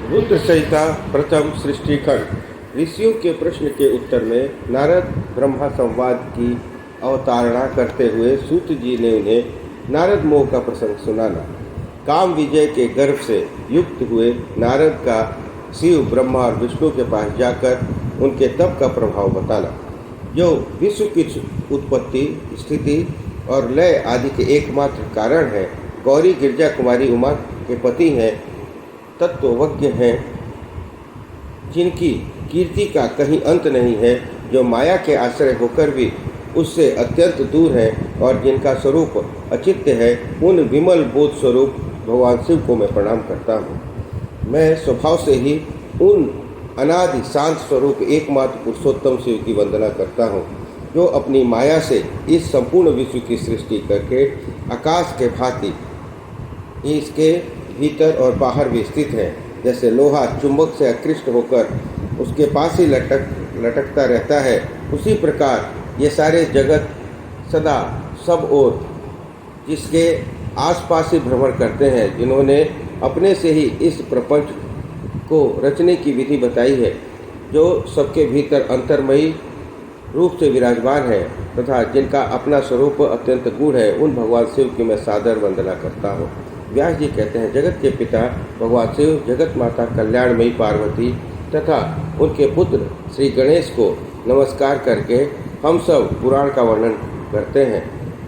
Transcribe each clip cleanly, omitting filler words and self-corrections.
रुद्र संहिता प्रथम सृष्टिखंड। ऋषियों के प्रश्न के उत्तर में नारद ब्रह्मा संवाद की अवतारणा करते हुए सूत जी ने उन्हें नारद मोह का प्रसंग सुनाना। काम विजय के गर्व से युक्त हुए नारद का शिव ब्रह्मा और विष्णु के पास जाकर उनके तप का प्रभाव बताना, जो विश्व की उत्पत्ति, स्थिति और लय आदि के एकमात्र कारण है। गौरी गिरजा कुमारी उमा के पति हैं, तत्वज्ञ हैं, जिनकी कीर्ति का कहीं अंत नहीं है, जो माया के आश्रय होकर भी उससे अत्यंत दूर है और जिनका स्वरूप अचित्य है। उन विमल बोध स्वरूप भगवान शिव को मैं प्रणाम करता हूँ। मैं स्वभाव से ही उन अनादि शांत स्वरूप एकमात्र पुरुषोत्तम शिव की वंदना करता हूँ, जो अपनी माया से इस संपूर्ण विश्व की सृष्टि करके आकाश के भांति इसके भीतर और बाहर भी स्थित है। जैसे लोहा चुंबक से आकृष्ट होकर उसके पास ही लटकता रहता है, उसी प्रकार ये सारे जगत सदा सब ओर जिसके आसपास ही भ्रमण करते हैं, जिन्होंने अपने से ही इस प्रपंच को रचने की विधि बताई है, जो सबके भीतर अंतर्मयी रूप से विराजमान है तथा जिनका अपना स्वरूप अत्यंत गूढ़ है, उन भगवान शिव की मैं सादर वंदना करता हूँ। व्यास जी कहते हैं, जगत के पिता भगवान शिव, जगत माता कल्याणमयी पार्वती तथा उनके पुत्र श्री गणेश को नमस्कार करके हम सब पुराण का वर्णन करते हैं।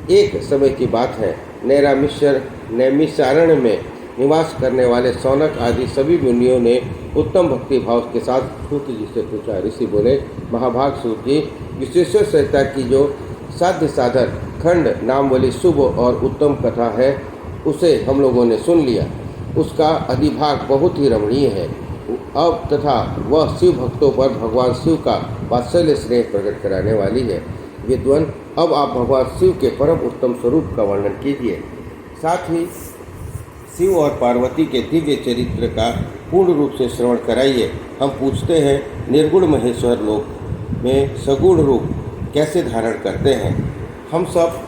एक समय की बात है, नैमिषारण्य में निवास करने वाले सौनक आदि सभी मुनियों ने उत्तम भक्ति भाव के साथ सूत जी से पूछा। ऋषि बोले, महाभाग सूत जी, विश्वेश्वर संहिता की जो साध्य साधन खंड नाम वाली शुभ और उत्तम कथा है, उसे हम लोगों ने सुन लिया। उसका अधिभाग बहुत ही रमणीय है। अब तथा वह शिव भक्तों पर भगवान शिव का वात्सल्य स्नेह प्रकट कराने वाली है। विद्वान, अब आप भगवान शिव के परम उत्तम स्वरूप का वर्णन कीजिए, साथ ही शिव और पार्वती के दिव्य चरित्र का पूर्ण रूप से श्रवण कराइए। हम पूछते हैं, निर्गुण महेश्वर लोक में सगुण रूप कैसे धारण करते हैं? हम सब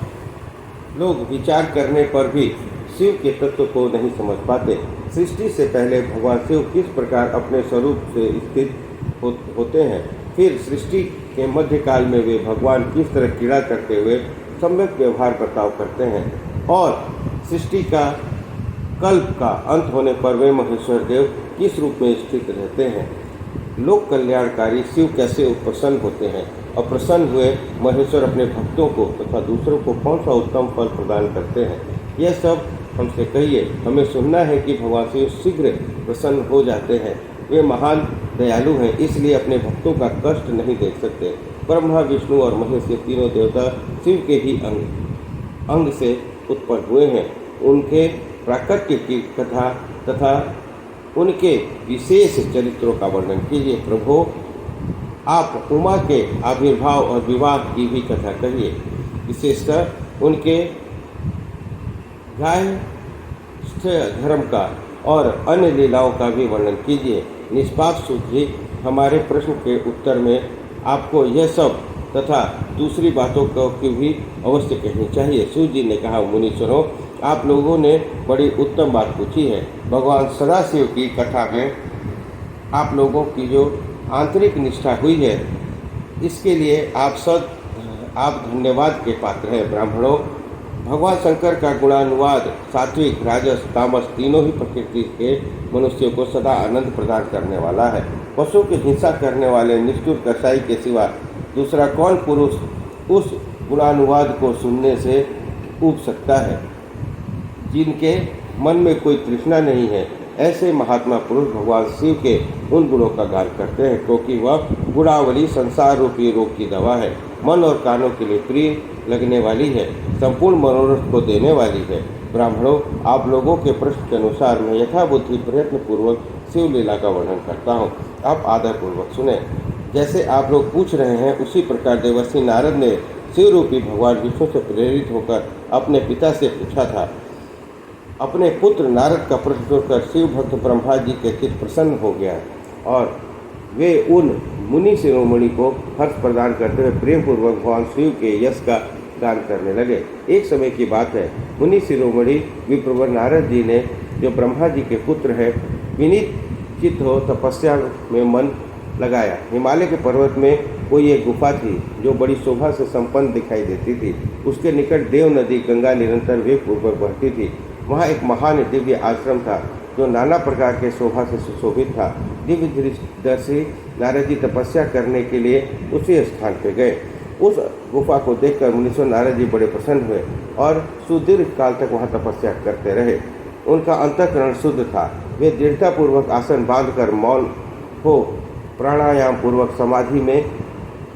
लोग विचार करने पर भी शिव के तत्व को नहीं समझ पाते। सृष्टि से पहले भगवान शिव किस प्रकार अपने स्वरूप से स्थित होते हैं, फिर सृष्टि के मध्यकाल में वे भगवान किस तरह क्रीड़ा करते हुए सम्यक व्यवहार बर्ताव करते हैं, और सृष्टि का कल्प का अंत होने पर वे महेश्वर देव किस रूप में स्थित रहते हैं। लोक कल्याणकारी शिव कैसे प्रसन्न होते हैं, और प्रसन्न हुए महेश्वर अपने भक्तों को तथा दूसरों को कौन सा उत्तम फल प्रदान करते हैं, यह सब हमसे कहिए। हमें सुनना है कि भगवान शिव शीघ्र प्रसन्न हो जाते हैं। वे महान दयालु हैं, इसलिए अपने भक्तों का कष्ट नहीं देख सकते। ब्रह्मा, विष्णु और महेश ये तीनों देवता शिव के ही अंग से उत्पन्न हुए हैं। उनके प्राकट्य की कथा तथा उनके विशेष चरित्रों का वर्णन कीजिए। प्रभु, आप उमा के आविर्भाव और विवाह की भी कथा कहिए, विशेषतः उनके गाय धर्म का और अन्य लीलाओं का भी वर्णन कीजिए। निष्पाप सूत जी, हमारे प्रश्न के उत्तर में आपको यह सब तथा दूसरी बातों को की भी अवश्य कहनी चाहिए। सूत जी ने कहा, मुनीश्वरों, आप लोगों ने बड़ी उत्तम बात पूछी है। भगवान सदाशिव की कथा में आप लोगों की जो आंतरिक निष्ठा हुई है, इसके लिए आप धन्यवाद के पात्र हैं। ब्राह्मणों, भगवान शंकर का गुणानुवाद सात्विक, राजस, तामस तीनों ही प्रकृति के मनुष्यों को सदा आनंद प्रदान करने वाला है। पशु की हिंसा करने वाले निष्ठुर कसाई के सिवा दूसरा कौन पुरुष उस गुणानुवाद को सुनने से ऊब सकता है? जिनके मन में कोई तृष्णा नहीं है, ऐसे महात्मा पुरुष भगवान शिव के उन गुणों का गान करते हैं, क्योंकि वह गुणावली संसार रूपी रोग की दवा है, मन और कानों के लिए प्रिय लगने वाली है, संपूर्ण मनोरथ को देने वाली है। ब्राह्मणों, आप लोगों के प्रश्न के अनुसार मैं यथाबुद्धि प्रयत्न पूर्वक शिव लीला का वर्णन करता हूँ। आप आदर पूर्वक सुने। जैसे आप लोग पूछ रहे हैं, उसी प्रकार देवर्षि नारद ने शिव रूपी भगवान विष्णु से प्रेरित होकर अपने पिता से पूछा था। अपने पुत्र नारद का प्रश्न सुनकर शिव भक्त ब्रह्मा जी के चित्त प्रसन्न हो गया और वे उन मुनि शिरोमणि को हर्ष प्रदान करते हुए प्रेम पूर्वक भगवान शिव के यश का गान करने लगे। एक समय की बात है, मुनि शिरोमणि विप्रवर नारद जी ने, जो ब्रह्मा जी के पुत्र हैं, विनीत चित्त हो तपस्या में मन लगाया। हिमालय के पर्वत में कोई एक गुफा थी जो बड़ी शोभा से संपन्न दिखाई देती थी। उसके निकट देव नदी गंगा निरंतर वेगपूर्वक बहती थी। वहाँ एक महान दिव्य आश्रम था जो नाना प्रकार के शोभा से सुशोभित था। दिव्य दर्शी नारद जी तपस्या करने के लिए उसी स्थान पर गए। उस गुफा को देखकर मुनीश्वर नारद जी बड़े प्रसन्न हुए और सुदीर्घ काल तक वहाँ तपस्या करते रहे। उनका अंतःकरण शुद्ध था। वे दृढ़तापूर्वक आसन बांधकर मौन हो प्राणायाम पूर्वक समाधि में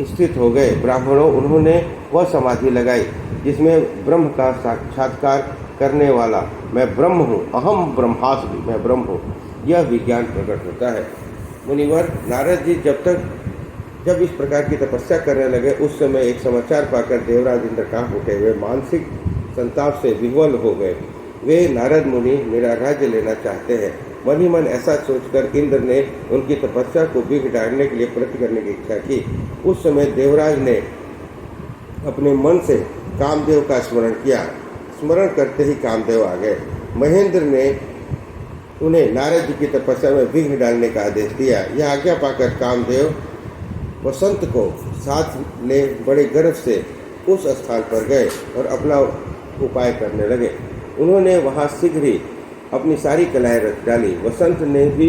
स्थित हो गए। ब्राह्मणों, उन्होंने वह समाधि लगाई जिसमें ब्रह्म का साक्षात्कार करने वाला मैं ब्रह्म हूँ, अहम ब्रह्मास्मि, मैं ब्रह्म हूँ, यह विज्ञान प्रकट होता है। मुनिवर नारद जी जब इस प्रकार की तपस्या करने लगे, उस समय एक समाचार पाकर देवराज इंद्र कांप उठे। वे मानसिक संताप से विह्वल हो गए। वे नारद मुनि मेरा राज्य लेना चाहते हैं। मन ही मन ऐसा सोचकर इंद्र ने उनकी तपस्या को विघ्न डालने के लिए प्रयत्न करने की इच्छा की। उस समय देवराज ने अपने मन से कामदेव का स्मरण किया। स्मरण करते ही कामदेव आ गए। महेंद्र ने उन्हें नारद जी की तपस्या में विघ्न डालने का आदेश दिया। यह आज्ञा पाकर कामदेव वसंत को साथ ले बड़े गर्व से उस स्थान पर गए और अपना उपाय करने लगे। उन्होंने वहाँ शीघ्र ही अपनी सारी कलाएं रच डाली। वसंत ने भी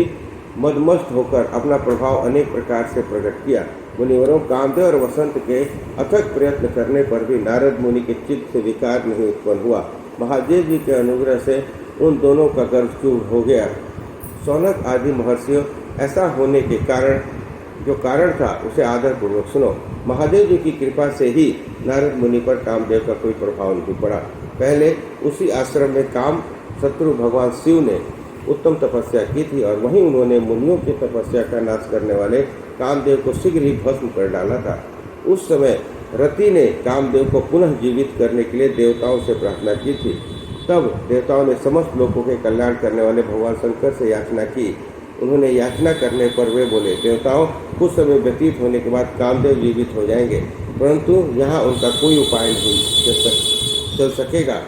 मदमस्त होकर अपना प्रभाव अनेक प्रकार से प्रकट किया। मुनिवरों, कामदेव और वसंत के अथक प्रयत्न करने पर भी नारद मुनि के चित्त से विकार नहीं उत्पन्न हुआ। महादेव जी के अनुग्रह से उन दोनों का गर्व चूर हो गया। शौनक आदि महर्षियों, ऐसा होने के कारण जो कारण था उसे आदरपूर्वक सुनो। महादेव जी की कृपा से ही नारद मुनि पर कामदेव का कोई प्रभाव नहीं पड़ा। पहले उसी आश्रम में काम शत्रु भगवान शिव ने उत्तम तपस्या की थी और वहीं उन्होंने मुनियों की तपस्या का नाश करने वाले कामदेव को शीघ्र ही भस्म कर डाला था। उस समय रति ने कामदेव को पुनः जीवित करने के लिए देवताओं से प्रार्थना की थी। तब देवताओं ने समस्त लोगों के कल्याण करने वाले भगवान शंकर से याचना की। उन्होंने याचना करने पर वे बोले, देवताओं, कुछ समय व्यतीत होने के बाद कामदेव जीवित हो जाएंगे, परंतु यहाँ उनका कोई उपाय नहीं चल सकेगा।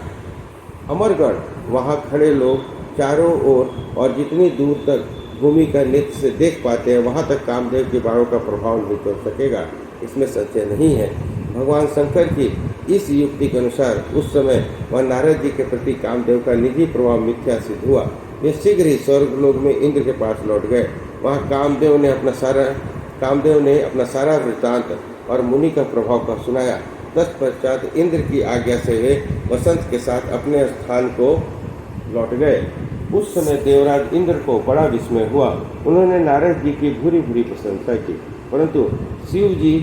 अमरगढ़, वहाँ खड़े लोग चारों ओर और जितनी दूर तक भूमि का नृत्य से देख पाते हैं, वहाँ तक कामदेव के बाणों का प्रभाव नहीं चल सकेगा, इसमें संशय नहीं है। भगवान शंकर की इस युक्ति के अनुसार उस समय वह नारद जी के प्रति कामदेव का निजी प्रभाव मिथ्या सिद्ध हुआ। वे शीघ्र ही स्वर्गलोक में इंद्र के पास लौट गए। वहाँ कामदेव ने अपना सारा वृत्तांत और मुनि का प्रभाव का सुनाया। तत्पश्चात इंद्र की आज्ञा से वे वसंत के साथ अपने स्थान को लौट गए। उस समय देवराज इंद्र को बड़ा विस्मय हुआ। उन्होंने नारद जी की भूरी भूरी प्रशंसा की, परंतु शिव जी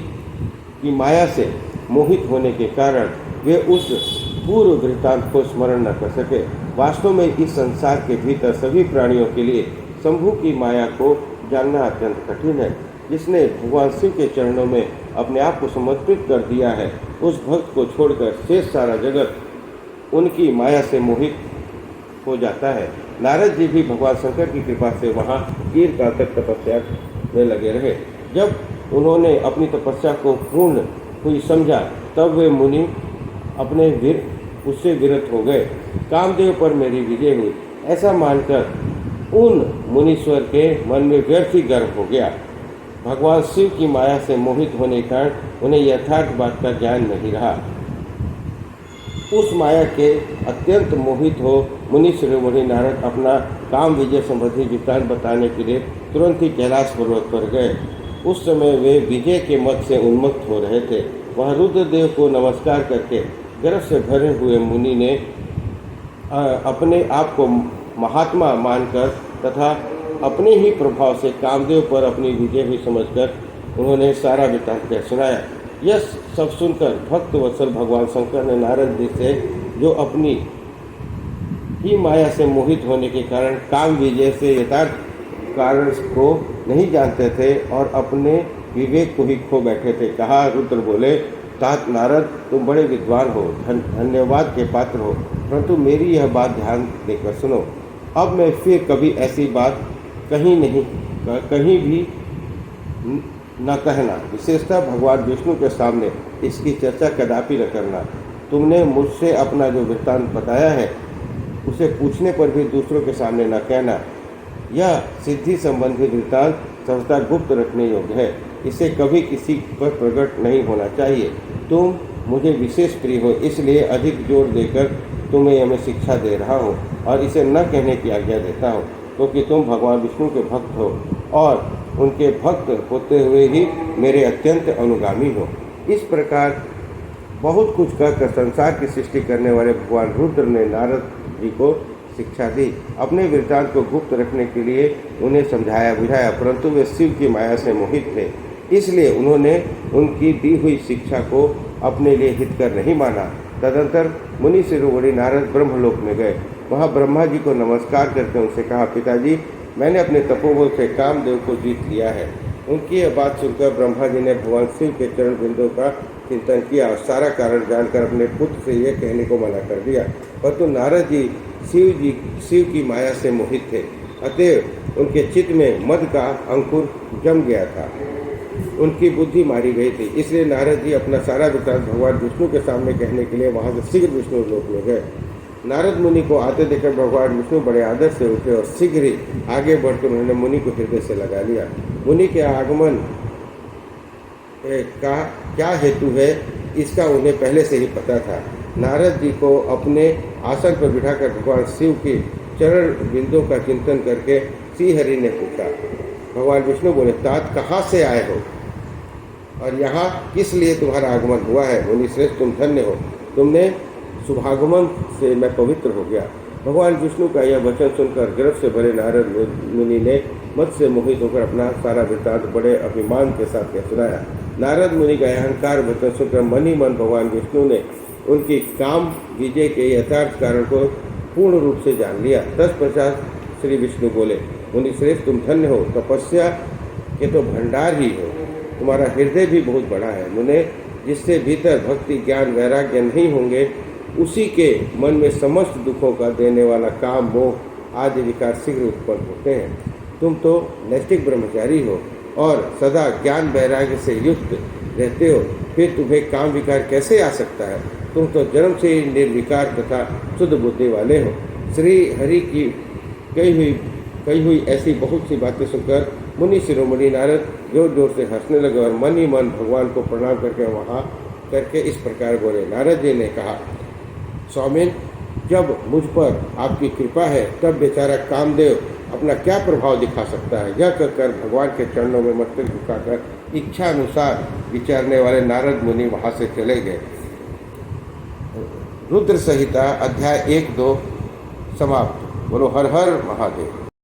की माया से मोहित होने के कारण वे उस पूर्व वृत्तांत को स्मरण न कर सके। वास्तव में इस संसार के भीतर सभी प्राणियों के लिए शंभु की माया को जानना अत्यंत कठिन है। जिसने भगवान शिव के चरणों में अपने आप को समर्पित कर दिया है, उस भक्त को छोड़कर शेष सारा जगत उनकी माया से मोहित हो जाता है। नारद जी भी भगवान शंकर की कृपा से वहाँ दीर्घकाल तक तपस्या में लगे रहे। जब उन्होंने अपनी तपस्या को पूर्ण हुई समझा, तब वे मुनि उससे विरत हो गए। कामदेव पर मेरी विजय हुई, ऐसा मानकर उन मुनीश्वर के मन में व्यर्थ ही गर्व हो गया। भगवान शिव की माया से मोहित होने के कारण उन्हें यथार्थ बात का ज्ञान नहीं रहा। उस माया के अत्यंत मोहित हो मुनि शिरोमणि नारद अपना काम विजय संबंधी वृत्तांत बताने के लिए तुरंत ही कैलाश पर्वत पर गए। उस समय वे विजय के मत से उन्मत्त हो रहे थे। वह रुद्रदेव को नमस्कार करके गर्व से भरे हुए मुनि ने अपने आप को महात्मा मानकर तथा अपने ही प्रभाव से कामदेव पर अपनी विजय हुई समझकर उन्होंने सारा वृत्तांत सुनाया। यह सब सुनकर भक्त वत्सल भगवान शंकर ने नारद जी से, जो अपनी ही माया से मोहित होने के कारण काम विजय से यथार्थ कारण को नहीं जानते थे और अपने विवेक को ही खो बैठे थे, कहा। रुद्र बोले, तात नारद, तुम बड़े विद्वान हो, धन्यवाद के पात्र हो, परंतु मेरी यह बात ध्यान देकर सुनो। अब मैं फिर कभी ऐसी बात कहीं भी न कहना, विशेषतः भगवान विष्णु के सामने इसकी चर्चा कदापि न करना। तुमने मुझसे अपना जो वृत्तांत बताया है उसे पूछने पर भी दूसरों के सामने न कहना। यह सिद्धि संबंधी वृत्तांत सहसा गुप्त रखने योग्य है, इसे कभी किसी पर प्रकट नहीं होना चाहिए। तुम मुझे विशेष प्रिय हो, इसलिए अधिक जोर देकर तुम्हें यह मैं शिक्षा दे रहा हूँ और इसे न कहने की आज्ञा देता हूँ, क्योंकि तुम भगवान विष्णु के भक्त हो और उनके भक्त होते हुए ही मेरे अत्यंत अनुगामी हो। इस प्रकार बहुत कुछ कहकर संसार की सृष्टि करने वाले भगवान रुद्र ने नारद जी को शिक्षा दी। अपने वृत्तांत को गुप्त रखने के लिए उन्हें समझाया बुझाया, परंतु वे शिव की माया से मोहित थे, इसलिए उन्होंने उनकी दी हुई शिक्षा को अपने लिए हितकर नहीं माना। तदंतर मुनि शिरोमणि नारद ब्रह्मलोक में गए। वहाँ ब्रह्मा जी को नमस्कार करके उनसे कहा, पिताजी, मैंने अपने तपोबल से कामदेव को जीत लिया है। उनकी यह बात सुनकर ब्रह्मा जी ने भगवान शिव के चरण बिंदुओं का चिंतन किया और सारा कारण जानकर अपने पुत्र से यह कहने को मना कर दिया, परंतु नारद जी शिव की माया से मोहित थे, अतएव उनके चित्त में मद का अंकुर जम गया था, उनकी बुद्धि मारी गई थी। इसलिए नारद जी अपना सारा वृत्तांत भगवान विष्णु के सामने कहने के लिए वहाँ से शीघ्र विष्णु लोक में गए। नारद मुनि को आते देखकर भगवान विष्णु बड़े आदर से उठे और शीघ्र ही आगे बढ़कर उन्होंने मुनि को हृदय से लगा लिया। मुनि के आगमन का क्या हेतु है, इसका उन्हें पहले से ही पता था। नारद जी को अपने आसन पर बिठाकर भगवान शिव के चरण बिंदुओं का चिंतन करके श्री हरि ने पूछा। भगवान विष्णु बोले, तात कहाँ से आए हो और यहाँ किस लिए तुम्हारा आगमन हुआ है? मुनि श्रेष्ठ, तुम धन्य हो, तुमने शुभागमन से मैं पवित्र हो गया। भगवान विष्णु का यह वचन सुनकर गर्व से भरे नारद मुनि ने मत से मोहित होकर अपना सारा वृत्तांत बड़े अभिमान के साथ कह सुनाया। नारद मुनि का अहंकार वचन सुनकर मन ही मन भगवान विष्णु ने उनकी काम विजय के यथार्थ कारण को पूर्ण रूप से जान लिया। तत्पश्चात श्री विष्णु बोले, मुनि श्रेष्ठ, तुम धन्य हो, तपस्या के तो भंडार ही हो, तुम्हारा हृदय भी बहुत बड़ा है। मुने, जिससे भीतर भक्ति ज्ञान वैराग्य नहीं होंगे, उसी के मन में समस्त दुखों का देने वाला काम मोह आदि विकार शीघ्र उत्पन्न होते हैं। तुम तो नैष्ठिक ब्रह्मचारी हो और सदा ज्ञान वैराग्य से युक्त रहते हो, फिर तुम्हें काम विकार कैसे आ सकता है? तुम तो जन्म से ही निर्विकार तथा शुद्ध बुद्धि वाले हो। श्री हरि की कही हुई ऐसी बहुत सी बातें सुनकर मुनि शिरोमणि नारद जोर जोर से हंसने लगे और मन ही मन भगवान को प्रणाम करके इस प्रकार बोले। नारद जी ने कहा, स्वामिन, जब मुझ पर आपकी कृपा है तब बेचारा कामदेव अपना क्या प्रभाव दिखा सकता है? यह कहकर भगवान के चरणों में मस्तक झुकाकर इच्छा अनुसार विचारने वाले नारद मुनि वहाँ से चले गए। रुद्र संहिता अध्याय 1-2 समाप्त। बोलो हर हर महादेव।